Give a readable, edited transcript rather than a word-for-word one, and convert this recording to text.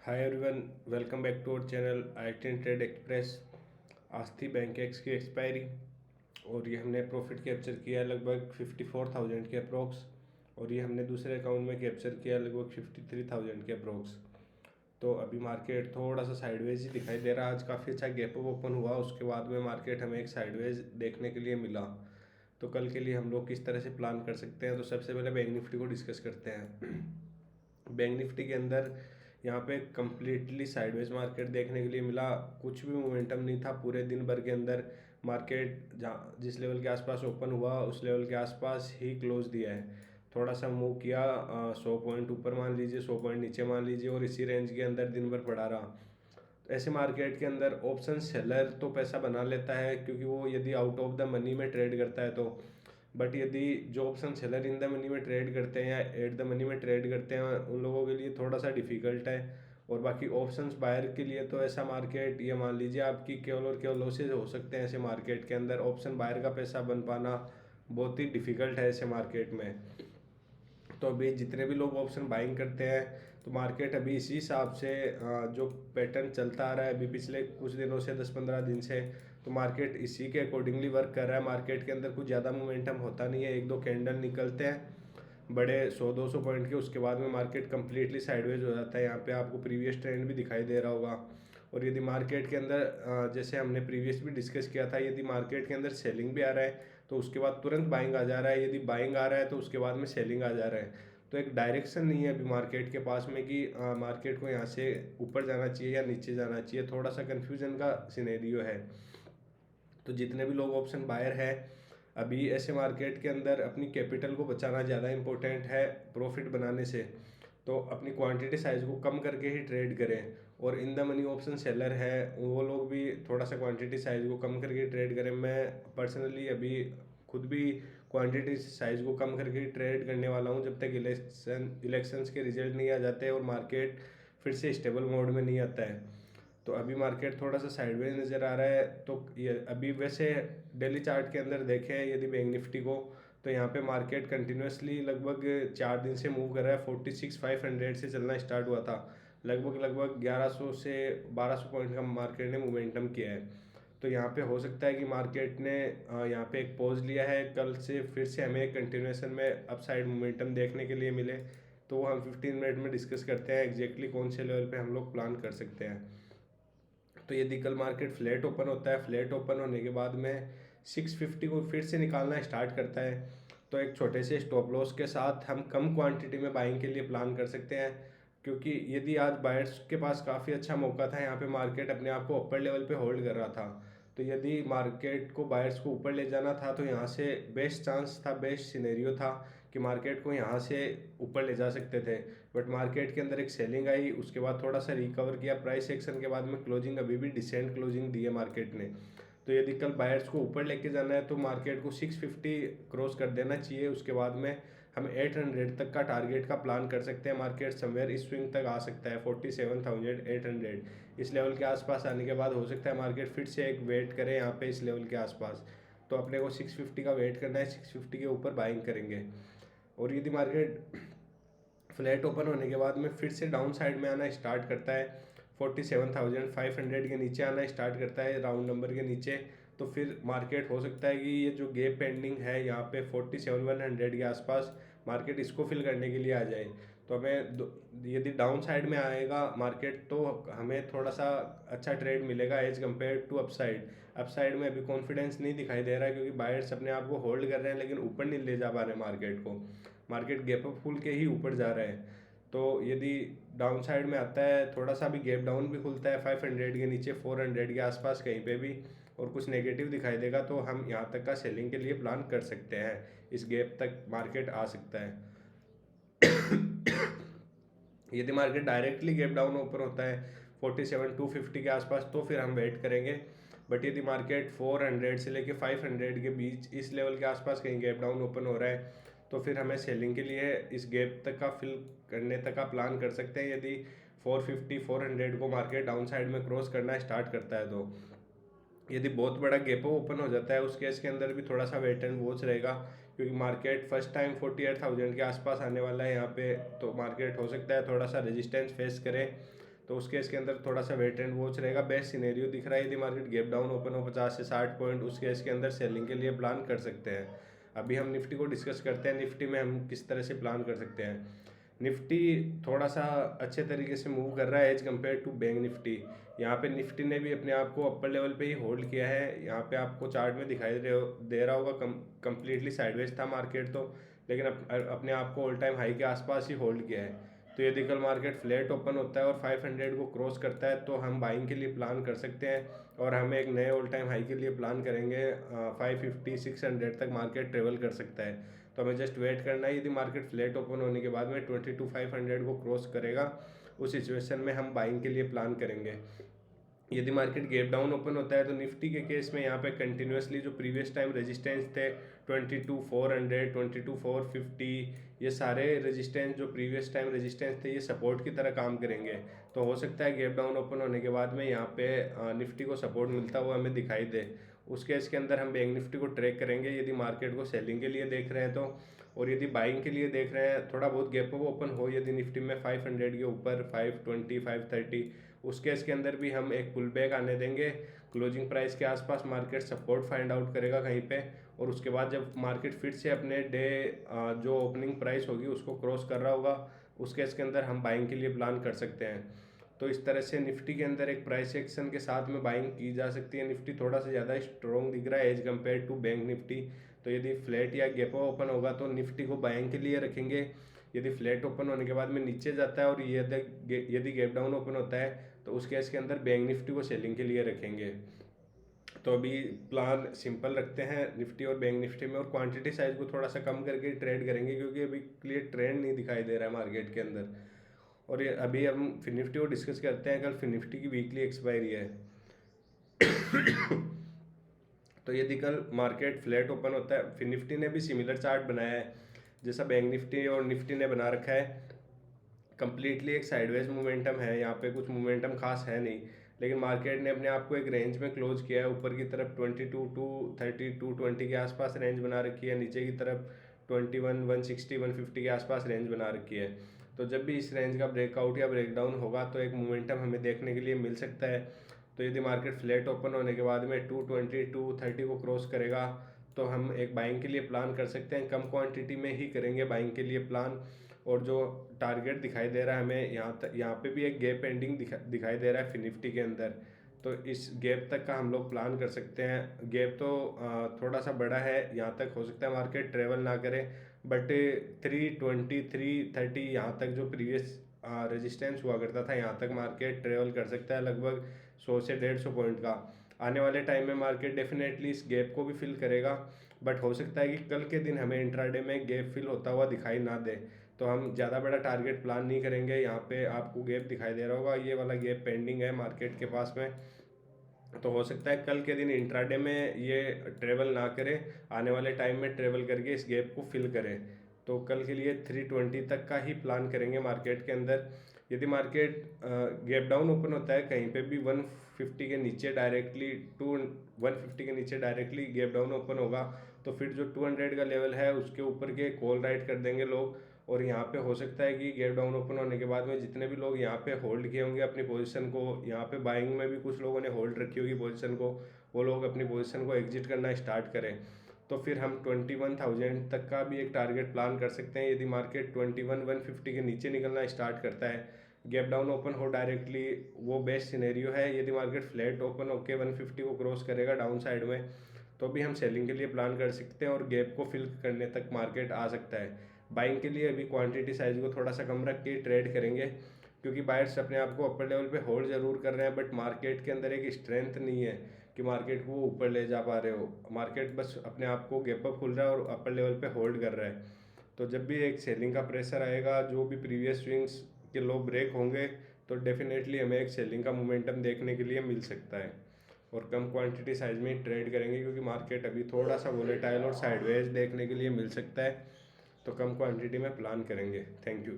Hi everyone, welcome back to our channel IT trade express. आज थी bank x की expiry और ये हमने प्रॉफिट कैप्चर किया लगभग 54,000 के अप्रोक्स। और ये हमने दूसरे अकाउंट में कैप्चर किया लगभग 53,000 के अप्रोक्स। तो अभी मार्केट थोड़ा सा साइडवेज ही दिखाई दे रहा है। आज काफ़ी अच्छा गैप अप ओपन हुआ, उसके बाद में मार्केट हमें एक साइडवेज देखने के लिए मिला। तो कल के लिए हम लोग किस तरह से प्लान कर सकते हैं, तो सबसे पहले बैंक निफ्टी को डिस्कस करते हैं। बैंक निफ्टी के अंदर यहाँ पे कम्प्लीटली साइडवेज मार्केट देखने के लिए मिला। कुछ भी मोमेंटम नहीं था पूरे दिन भर के अंदर। मार्केट जहाँ जिस लेवल के आसपास ओपन हुआ उस लेवल के आसपास ही क्लोज दिया है। थोड़ा सा मूव किया, 100 पॉइंट ऊपर मान लीजिए, 100 पॉइंट नीचे मान लीजिए, और इसी रेंज के अंदर दिन भर पड़ा रहा। तो ऐसे मार्केट के अंदर ऑप्शन सेलर तो पैसा बना लेता है, क्योंकि वो यदि आउट ऑफ द मनी में ट्रेड करता है तो। बट यदि जो option seller in the money में ट्रेड करते हैं या एट द मनी में ट्रेड करते हैं, उन लोगों के लिए थोड़ा सा डिफिकल्ट है। और बाकी ऑप्शंस बायर के लिए तो ऐसा मार्केट, ये मान लीजिए आपकी केवल और केवल लॉसेज हो सकते हैं। ऐसे मार्केट के अंदर ऑप्शन बायर का पैसा बन पाना बहुत ही डिफिकल्ट है ऐसे मार्केट में। तो अभी जितने भी लोग ऑप्शन बाइंग करते हैं, तो मार्केट अभी इसी हिसाब से जो पैटर्न चलता आ रहा है अभी पिछले कुछ दिनों से, 10-15 दिन से, तो मार्केट इसी के अकॉर्डिंगली वर्क कर रहा है। मार्केट के अंदर कुछ ज़्यादा मोमेंटम होता नहीं है, एक दो कैंडल निकलते हैं बड़े 100-200 पॉइंट के, उसके बाद में मार्केट कम्प्लीटली साइडवेज हो जाता है। यहाँ पे आपको प्रीवियस ट्रेंड भी दिखाई दे रहा होगा। और यदि मार्केट के अंदर जैसे हमने प्रीवियस भी डिस्कस किया था, यदि मार्केट के अंदर सेलिंग भी आ रहा है तो उसके बाद तुरंत बाइंग आ जा रहा है, यदि बाइंग आ रहा है तो उसके बाद में सेलिंग आ जा रहा है। तो एक डायरेक्शन नहीं है अभी मार्केट के पास में कि मार्केट को यहाँ से ऊपर जाना चाहिए या नीचे जाना चाहिए। थोड़ा सा कन्फ्यूजन का सिनेरियो है। तो जितने भी लोग ऑप्शन बायर है, अभी ऐसे मार्केट के अंदर अपनी कैपिटल को बचाना ज़्यादा इंपॉर्टेंट है प्रॉफिट बनाने से। तो अपनी क्वांटिटी साइज़ को कम करके ही ट्रेड करें। और in the money option seller है, वो लोग भी थोड़ा सा क्वांटिटी साइज़ को कम करके ट्रेड करें। मैं पर्सनली अभी खुद भी क्वांटिटी साइज़ को कम करके ट्रेड करने वाला हूँ, जब तक इलेक्शंस के रिजल्ट नहीं आ जाते और मार्केट फिर से स्टेबल मोड में नहीं आता है। तो अभी मार्केट थोड़ा सा साइडवेज नज़र आ रहा है। तो ये अभी वैसे डेली चार्ट के अंदर देखें यदि बैंक निफ्टी को, तो यहाँ पे मार्केट कंटिन्यूसली लगभग 4 दिन से मूव कर रहा है। 46,500 से चलना स्टार्ट हुआ था। लगभग 1100 से 1200 पॉइंट का मार्केट ने मोमेंटम किया है। तो यहाँ पे हो सकता है कि मार्केट ने यहाँ पे एक पॉज लिया है, कल से फिर से हमें एक कंटिन्यूएशन में अपसाइड मोमेंटम देखने के लिए मिले। तो वो हम 15 मिनट में डिस्कस करते हैं एग्जैक्टली कौन से लेवल पे हम लोग प्लान कर सकते हैं। तो यदि कल मार्केट फ्लैट ओपन होता है, फ्लैट ओपन होने के बाद में 650 को फिर से निकालना स्टार्ट करता है, तो एक छोटे से स्टॉप लॉस के साथ हम कम क्वांटिटी में बाइंग के लिए प्लान कर सकते हैं। क्योंकि यदि आज बायर्स के पास काफ़ी अच्छा मौका था, यहाँ पे मार्केट अपने आप को अपर लेवल पे होल्ड कर रहा था। तो यदि मार्केट को बायर्स को ऊपर ले जाना था, तो यहाँ से बेस्ट चांस था, बेस्ट सिनेरियो था कि मार्केट को यहाँ से ऊपर ले जा सकते थे। बट मार्केट के अंदर एक सेलिंग आई, उसके बाद थोड़ा सा रिकवर किया, प्राइस एक्शन के बाद में क्लोजिंग अभी भी डिसेंट क्लोजिंग दी है मार्केट ने। तो यदि कल बायर्स को ऊपर लेके जाना है तो मार्केट को 650 क्रॉस कर देना चाहिए। उसके बाद में हम 800 तक का टारगेट का प्लान कर सकते हैं। मार्केट समवेयर इस स्विंग तक आ सकता है 47,800। इस लेवल के आसपास आने के बाद हो सकता है मार्केट फिर से एक वेट करे यहाँ पे इस लेवल के आसपास। तो अपने को 650 का वेट करना है, 650 के ऊपर बाइंग करेंगे। और यदि मार्केट फ्लैट ओपन होने के बाद में फिर से डाउन साइड में आना स्टार्ट करता है, 47,500 के नीचे आना स्टार्ट करता है राउंड नंबर के नीचे, तो फिर मार्केट हो सकता है कि ये जो गेप पेंडिंग है यहाँ पे 47,100 के आसपास, मार्केट इसको फिल करने के लिए आ जाए। तो हमें यदि डाउन साइड में आएगा मार्केट, तो हमें थोड़ा सा अच्छा ट्रेड मिलेगा as compare to upside. Upside में अभी कॉन्फिडेंस नहीं दिखाई दे रहा है, क्योंकि बायर्स अपने आप को होल्ड कर रहे हैं लेकिन ऊपर नहीं ले जा पा रहे मार्केट को। मार्केट गैप अप फुल के ही ऊपर जा रहा है। तो यदि डाउन साइड में आता है, थोड़ा सा भी गैप डाउन भी खुलता है 500 के नीचे, 400 के आसपास कहीं पे भी, और कुछ नेगेटिव दिखाई देगा, तो हम यहाँ तक का सेलिंग के लिए प्लान कर सकते हैं। इस गैप तक मार्केट आ सकता है। यदि market directly gap down open होता है 47,250 के आसपास, तो फिर हम वेट करेंगे। बट यदि मार्केट 400 से लेके 500 के बीच इस लेवल के आसपास कहीं गैप डाउन ओपन हो रहा है, तो फिर हमें सेलिंग के लिए इस गैप तक का फिल करने तक का प्लान कर सकते हैं। यदि 450-400 को मार्केट डाउन साइड में क्रॉस करना स्टार्ट करता है, तो यदि बहुत बड़ा गैप ओपन हो जाता है उस केस के अंदर भी थोड़ा सा वेट एंड वॉच रहेगा। क्योंकि मार्केट फर्स्ट टाइम 48,000 के आसपास आने वाला है यहाँ पे, तो मार्केट हो सकता है थोड़ा सा रेजिस्टेंस फेस करे। तो उस केस के अंदर थोड़ा सा वेट एंड वॉच रहेगा। बेस्ट सिनेरियो दिख रहा है, यदि मार्केट गैप डाउन ओपन हो 50 से 60 पॉइंट, उस केस के अंदर सेलिंग के लिए प्लान कर सकते हैं। अभी हम निफ्टी को डिस्कस करते हैं, निफ्टी में हम किस तरह से प्लान कर सकते हैं। निफ्टी थोड़ा सा अच्छे तरीके से मूव कर रहा है as compare to bank Nifty. यहाँ पे निफ्टी ने भी अपने आप को अपर लेवल पे ही होल्ड किया है। यहाँ पे आपको चार्ट में दिखाई दे रहा होगा कम्प्लीटली साइडवेज था मार्केट तो, लेकिन अपने आप को ऑल टाइम हाई के आसपास ही होल्ड किया है। तो यदि कल मार्केट फ्लैट ओपन होता है और 500 को क्रॉस करता है तो हम बाइंग के लिए प्लान कर सकते हैं, और हम एक नए ऑल टाइम हाई के लिए प्लान करेंगे। 550-600 तक मार्केट ट्रेवल कर सकता है। तो हमें जस्ट वेट करना है, यदि मार्केट फ्लैट ओपन होने के बाद में 22,500 को क्रॉस करेगा, उस सिचुएशन में हम बाइंग के लिए प्लान करेंगे। यदि मार्केट गैप डाउन ओपन होता है तो निफ्टी के केस में यहाँ पे कंटिन्यूसली जो प्रीवियस टाइम रेजिस्टेंस थे 22,400, 22,450, ये सारे रेजिस्टेंस जो प्रीवियस टाइम रेजिस्टेंस थे ये सपोर्ट की तरह काम करेंगे। तो हो सकता है गैप डाउन ओपन होने के बाद में यहाँ पे निफ्टी को सपोर्ट मिलता हुआ हमें दिखाई दे। उस केस के अंदर हम बैंक निफ्टी को ट्रैक करेंगे यदि मार्केट को सेलिंग के लिए देख रहे हैं तो, और यदि बाइंग के लिए देख रहे हैं थोड़ा बहुत गैप ओपन हो यदि निफ्टी में 500 के ऊपर 520, 530, उस केस के अंदर भी हम एक पुल बैक आने देंगे। क्लोजिंग प्राइस के आसपास मार्केट सपोर्ट फाइंड आउट करेगा कहीं पे, और उसके बाद जब मार्केट फिर से अपने डे जो ओपनिंग प्राइस होगी उसको क्रॉस कर रहा होगा, उस केस के अंदर हम बाइंग के लिए प्लान कर सकते हैं। तो इस तरह से निफ्टी के अंदर एक प्राइस एक्शन के साथ में बाइंग की जा सकती है। निफ्टी थोड़ा सा ज़्यादा स्ट्रॉन्ग दिख रहा है as compare to bank Nifty. तो यदि फ्लैट या गैप ओपन होगा तो निफ्टी को बाइंग के लिए रखेंगे। यदि फ्लैट ओपन होने के बाद में नीचे जाता है और यदि गैप डाउन ओपन होता है तो उस केस के अंदर बैंक निफ्टी को सेलिंग के लिए रखेंगे। तो अभी प्लान सिंपल रखते हैं निफ्टी और बैंक निफ्टी में, और क्वांटिटी साइज को थोड़ा सा कम करके ट्रेड करेंगे क्योंकि अभी क्लियर ट्रेंड नहीं दिखाई दे रहा है मार्केट के अंदर। और ये अभी हम फिर निफ्टी को डिस्कस करते हैं। कल फिर निफ्टी की वीकली एक्सपायरी है। तो यदि कल मार्केट फ्लैट ओपन होता है, फिर निफ्टी ने भी सिमिलर चार्ट बनाया है जैसा बैंक निफ्टी और निफ्टी ने बना रखा है। कंप्लीटली एक साइडवेज मोमेंटम है, यहाँ पे कुछ मोमेंटम खास है नहीं, लेकिन मार्केट ने अपने आप को एक रेंज में क्लोज किया है। ऊपर की तरफ 22 टू 30 220 के आसपास रेंज बना रखी है, नीचे की तरफ 21 160 150 के आसपास रेंज बना रखी है। तो जब भी इस रेंज का ब्रेकआउट या ब्रेकडाउन होगा तो एक मोमेंटम हमें देखने के लिए मिल सकता है। तो यदि मार्केट फ्लैट ओपन होने के बाद में 220 230 को क्रॉस करेगा तो हम एक बाइंग के लिए प्लान कर सकते हैं। कम क्वांटिटी में ही करेंगे बाइंग के लिए प्लान। और जो टारगेट दिखाई दे रहा है हमें यहाँ पे भी एक गैप एंडिंग दिखाई दे रहा है फिर निफ्टी के अंदर। तो इस गैप तक का हम लोग प्लान कर सकते हैं। गैप तो थोड़ा सा बड़ा है, यहाँ तक हो सकता है मार्केट ट्रेवल ना करे, बट 320 330 यहाँ तक जो प्रीवियस रेजिस्टेंस हुआ करता था यहाँ तक मार्केट ट्रेवल कर सकता है, लगभग 100 से 150 पॉइंट का। आने वाले टाइम में मार्केट डेफिनेटली इस गैप को भी फिल करेगा, बट हो सकता है कि कल के दिन हमें इंट्राडे में गैप फिल होता हुआ दिखाई ना दे। तो हम ज़्यादा बड़ा टारगेट प्लान नहीं करेंगे। यहाँ पे आपको गैप दिखाई दे रहा होगा, ये वाला गैप पेंडिंग है मार्केट के पास में। तो हो सकता है कल के दिन इंट्राडे में ये ट्रेवल ना करे, आने वाले टाइम में ट्रेवल करके इस गैप को फिल करें। तो कल के लिए 320 तक का ही प्लान करेंगे मार्केट के अंदर। यदि मार्केट गैप डाउन ओपन होता है कहीं पे भी 150 के नीचे डायरेक्टली 150 के नीचे डायरेक्टली गैप डाउन ओपन होगा तो फिर जो 200 का लेवल है उसके ऊपर के कॉल राइट कर देंगे लोग। और यहाँ पे हो सकता है कि गैप डाउन ओपन होने के बाद में जितने भी लोग यहाँ पे होल्ड किए होंगे अपनी पोजीशन को, यहाँ पे बाइंग में भी कुछ लोगों ने होल्ड रखी होगी पोजीशन को, वो लोग अपनी पोजीशन को एग्जिट करना स्टार्ट करें। तो फिर हम 21,000 तक का भी एक टारगेट प्लान कर सकते हैं। यदि मार्केट 21,150 के नीचे निकलना स्टार्ट करता है, गैप डाउन ओपन हो डायरेक्टली, वो बेस्ट सिनेरियो है। यदि मार्केट फ्लैट ओपन होकर 150 को क्रॉस करेगा डाउन साइड में तो भी हम सेलिंग के लिए प्लान कर सकते हैं और गैप को फिल करने तक मार्केट आ सकता है। बाइंग के लिए अभी क्वांटिटी साइज को थोड़ा सा कम रख के ट्रेड करेंगे क्योंकि बायर्स अपने आप को अपर लेवल पे होल्ड जरूर कर रहे हैं, बट मार्केट के अंदर एक स्ट्रेंथ नहीं है कि मार्केट को ऊपर ले जा पा रहे हो। मार्केट बस अपने आप को गैप अप खुल रहा है और अपर लेवल पे होल्ड कर रहा है। तो जब भी एक सेलिंग का प्रेशर आएगा, जो भी प्रीवियस स्विंग्स के लो ब्रेक होंगे, तो डेफिनेटली हमें एक सेलिंग का मोमेंटम देखने के लिए मिल सकता है। और कम क्वांटिटी साइज में ट्रेड करेंगे क्योंकि मार्केट अभी थोड़ा सा वोलेटाइल और साइडवेज देखने के लिए मिल सकता है। तो कम क्वांटिटी में प्लान करेंगे। Thank you.